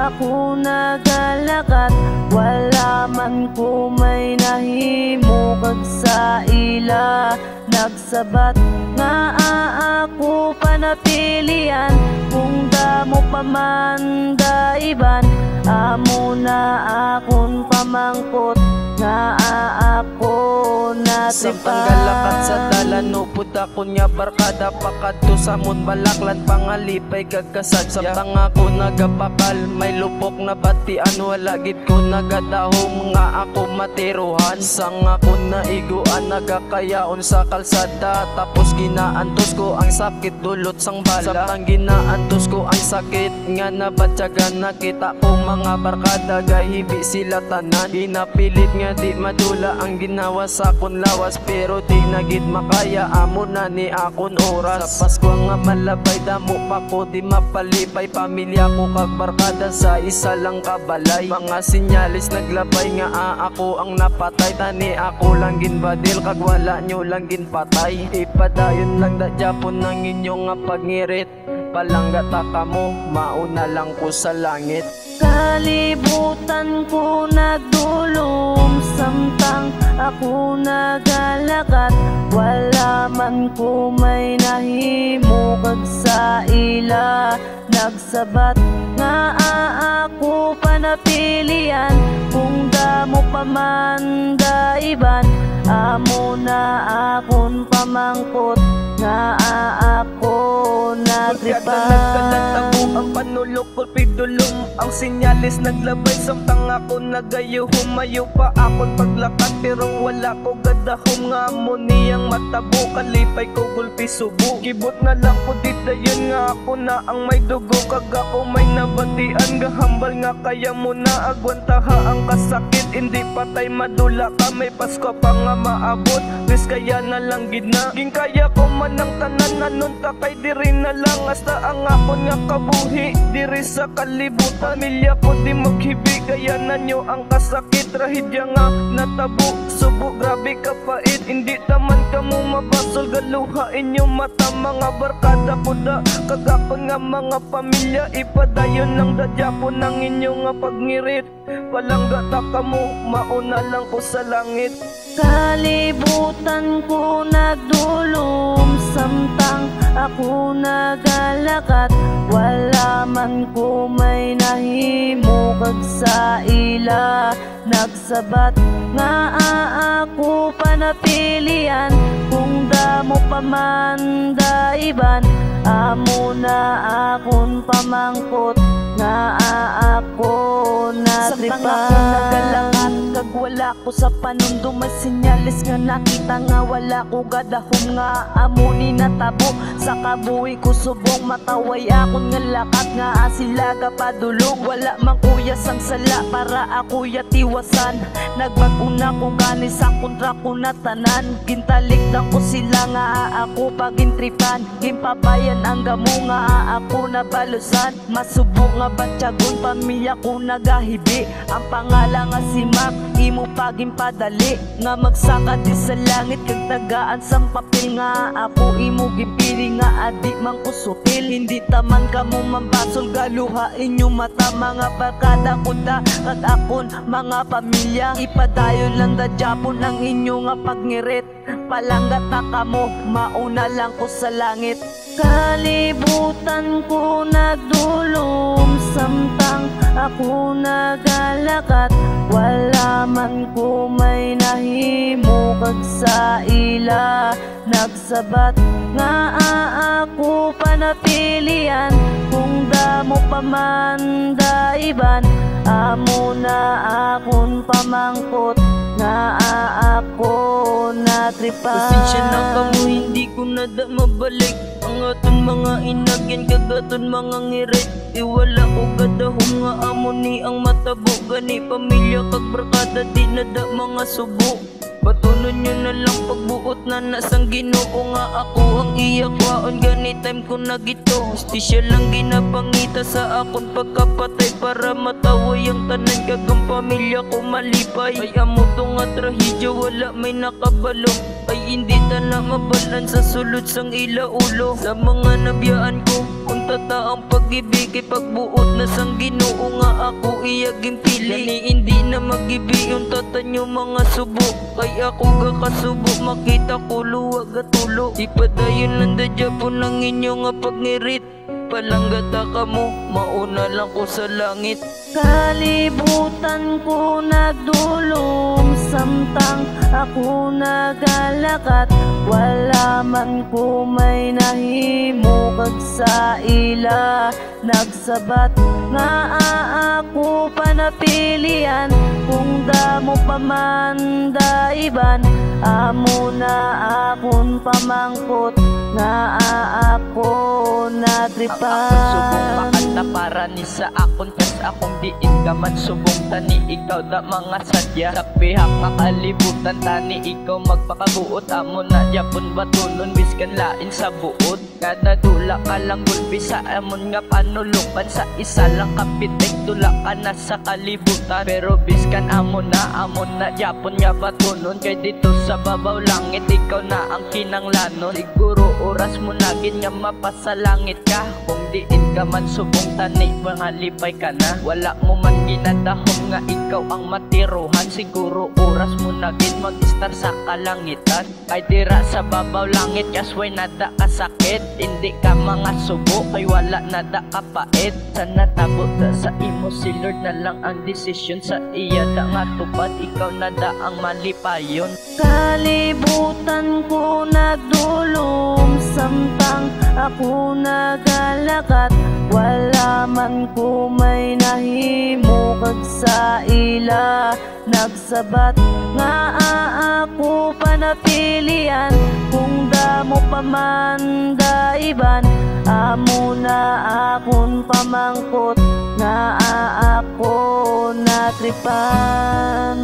ako nagalakat, wala man ko may nahimo kag sa ila nagsabat nga ako panapilian kung damo pa man daiban amo na akon pamangkot nga ako Samtang galakat sa dalan upod ako nga barkada pakadto sa mon balaklan pangalipay gagkasad samtang ako nagapakal may lupok na batian wala gid ko nagadahom nga ako matiruhan sang ako naiguan nagakayaon sa kalsada tapos ginaantos ko ang sakit dulot sang bala samtang ginaantos ko ang sakit nga nabatyagan nakita ko mga barkada gahibi sila tanan ginapilit nga di madula ang ginawa sa akon lawas pero di na gid makaya amo na ni akon oras sa Pasko nga malabay damo pa ko di mapalipay pamilya ko kag barkada sa isa lang kabalay mga sinyalis naglabay nga ako ang napatay tani ako lang ginbadil kag wala nyo lang ginpatay ipadayon lang da Japon ng inyo nga pagngirit palanggata kamo mauna lang ko sa langit kalibutan ko nagdulom samtang ako nagalakat wala man ko may nahimo kag sa ila nagsabat nga ako panapilian kung damo pa man daiban amo na akon pamangkot nga ako natripan ang panulok ko pidulong ang sinyalis naglabay samtang ako nagayo humayo pa akon paglakad pero wala ko gadahom nga mo niyang matabo kalipay ko gulpi subo kibot na lang ko ditayon nga ako na ang may dugo kag ako may nabatian gahambal nga kaya mo na agwantaha ang kasakit hindi patay madula ka may Pasko pa nga maabot bis kaya na lang gid na ging kaya ko man ang tanan nanon takay diri na lang hasta ang akon nga kabuhi diri sa kalibutan pamilya ko di maghibi kaya na nyo ang kasakit rahidya nga natabo subo grabe kapait hindi taman kamo mabasol galuha inyo mata mga barkada ko da kagakon nga mga pamilya ipadayon lang da Japon ng inyo nga pagngirit palanggata kamo mauna lang ko sa langit kalibutan ko nagdulom samtang ako nagalakat wala man ko may nahimo kag sa ila nagsabat nga ako panapilian kung damo pa man daiban amo na akon pamangkot nga ako natripan samtang ako nagalakat kag wala ko sa panundo may sinyalis nga nakita nga wala ko gadahom nga amo ni natabo sa kabuhi ko subong mataway akon nga lakat nga sila kapadulong wala man kuya sang sala para ako yatiwasan nagbag-una ko gani sa kontra ko na tanan gintalik na ko sila nga ako pagintripan gimpabayan ang gamo nga ako nabalusan masubo nga batyagon pamilya ko nagahibi ang pangalan nga si Mac imo pagimpadali nga magsaka di sa langit kag tagaan sang papel nga ako imo gipili nga adi man ko sutil hindi taman kamo mambasol galuha inyo mata mga barkada ko da kag akon mga pamilya ipadayon lang da Japon ang inyo nga pagngirit palanggata kamo mauna lang ko sa langit kalibutan ko nagdulom samtang ako nagalakat wala man ko may nahimo kag sa ila nagsabat nga ako panapilian kung damo pa man daiban amo na akon pamangkot nga ako natripan pasensya na kamo hindi ko na da mabalik ang aton mga inagyan kag aton mga ngirit iwala ko gadahom nga amo ni ang matabo gani pamilya kag barkada di na da mga subo patunon nyo na lang pagbuot na nasang Ginoo nga ako ang iyakwaon gani time ko na gito hustisya lang ginapangita sa akon pagkapatay para mataway ang tanan kag ang pamilya ko malipay ay amo to nga trahedya wala may nakabalo ay hindi ta na mabalan sa sulod sang ila ulo sa mga nabiyaan ko kung tataang pag-ibig kay pagbuot na sang Ginoo nga ako iyaging pili. Gani hindi na mag-ibig yung tatanyo mga subo, kay ako gakasubo makita ko luwag gatulo. Di padayon lang dadya po ng inyo nga pagngirit, palanggata ka mo mauna lang ko sa langit. Kalibutan ko nagdulong, samtang ako nagalakat, wala man ko may nahimo kag sa ila nagsabat. Nga ako panapilian kung damo pa man daiban, amo na akon pamangkot nga ako natripan. Subong makanta para ni sa akon, kas akong diin ka man subong tani ikaw da mga sadya. Sa pihak makalibutan tani ikaw magpakabuot, amo na yapon batunon biskan lain sa buot. Kada dula ka lang gulbisa amon nga panulukan, sa isa lang kapitek dula ka na sa kalibutan. Pero biskan amon na yapon nga batunon, kay dito sa babaw langit ikaw na ang kinanglanon. Siguro oras mo nagin nga mapasalangit ka, kung diin ka man subong tani mga lipay ka na. Wala mo man ginadahom nga ikaw ang matiruhan, siguro oras mo nagin mag-star sa kalangitan. Kay dira sa babaw langit kasway nada kasakit, hindi ka mga subo kay wala nada kapait. Sana tabo da sa imo si Lord na lang ang desisyon, sa iya da nga tupad ikaw nada ang malipayon. Kalibutan ko nagdulong, samtang ako nagalakat, wala man ko may nahimo kag sa ila nagsabat. Nga ako panapilian kung damo pa man daiban, amo na akon pamangkot nga ako natripan.